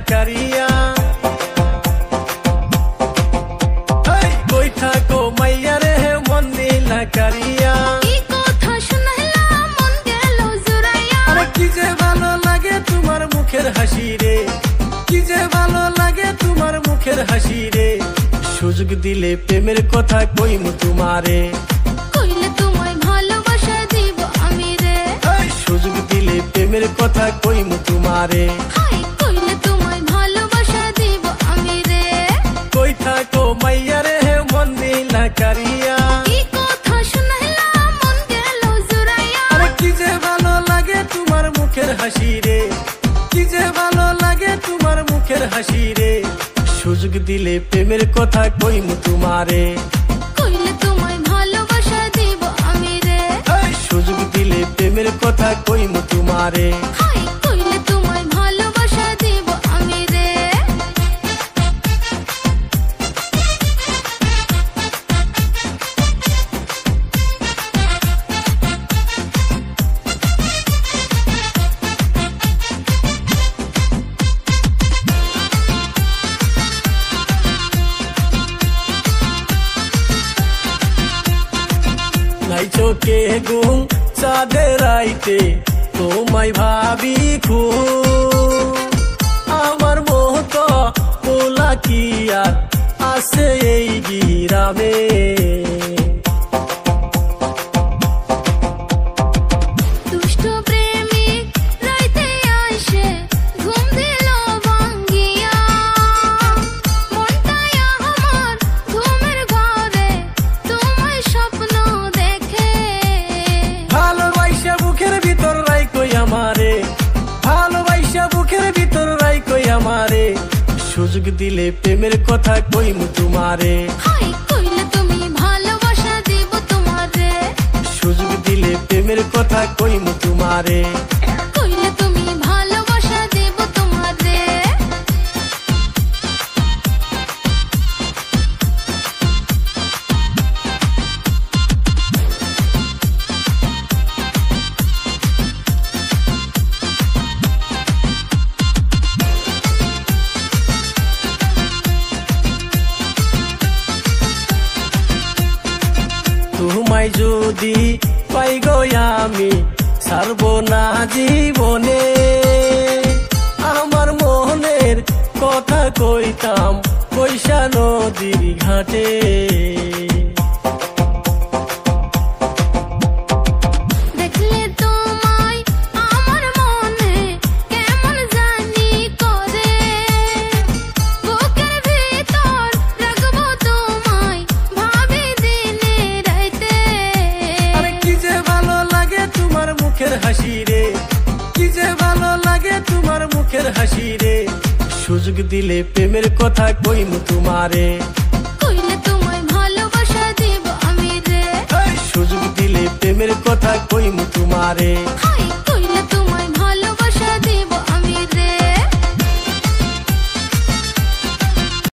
কারিয়া কই থাকো মাইয়া রে মন দিলা কারিয়া কি কথা শুনাইলাম মন গেল জুড়াইয়া আরে কি যে ভালো লাগে তোমার মুখের হাসি রে কি যে ভালো লাগে তোমার মুখের হাসি রে সুযোগ দিলে প্রেমের কথা কইমু তোমারে কইলে তোমায় ভালোবাসা দিব আমি রে সুযোগ দিলে প্রেমের কথা কইমু তোমারে হাই কইলে তোমায় ভালোবাসা দিব আমি রে কই থাকো মাইয়া রে মন দিলা কারিয়া কি কথা শুনাইলাম মন গেল জুড়াইয়া আরে কি যে ভালো লাগে তোমার মুখের হাসি রে কি যে ভালো লাগে তোমার মুখের হাসি রে সুযোগ দিলে প্রেমের কথা কইমু তোমারে কইলে তোমায় ভালোবাসা দিব আমি রে সুযোগ দিলে প্রেমের কথা কইমু তোমারে হাই কইলে তোমায় ভালোবাসা দিব আমি রে নাই চোখে ঘুম চাঁদের রাইতে তোমায় ভাবি খুব আমার মতো পোলা কি আর আছে এই গিরামে দুষ্ট প্রেমিক রাইতে আইসে ঘুম দিল ভাঙ্গিয়া মনটাই আমার ঘুমের ঘরে তোমায় স্বপ্ন দেখে ভালোবাসা বুকের ভিতর রাই কই আমারে ভালোবাসা বুকের ভিতর রাই কই আমারে সুযোগ দিলে প্রেমের কথা কইমু তোমারে হাই কইলে তুমি ভালোবাসা দিব তোমারে সুযোগ দিলে প্রেমের কথা কইমু তোমারে কইলে তুমি ভালোবাসা দিব তোমারে তোমায় যদি পাই গো আমি ছাড়বো না জীবনে আমার মনের কথা কইতাম বৈশা নদীর ঘাটে দেখলে তোমায় আমার মনে কেমন জানি করে বুকের ভিতর রাখবো তোমায় ভাবি দিনে রাইতে আরে কি যে ভালো লাগে তোমার মুখের হাসি রে কি যে ভালো লাগে তোমার মুখের হাসি রে সুযোগ দিলে প্রেমের কথা কইমু তোমারে কইলে তোমায় ভালোবাসা দিব আমি রে সুযোগ দিলে প্রেমের কথা কইমু তোমারে হাই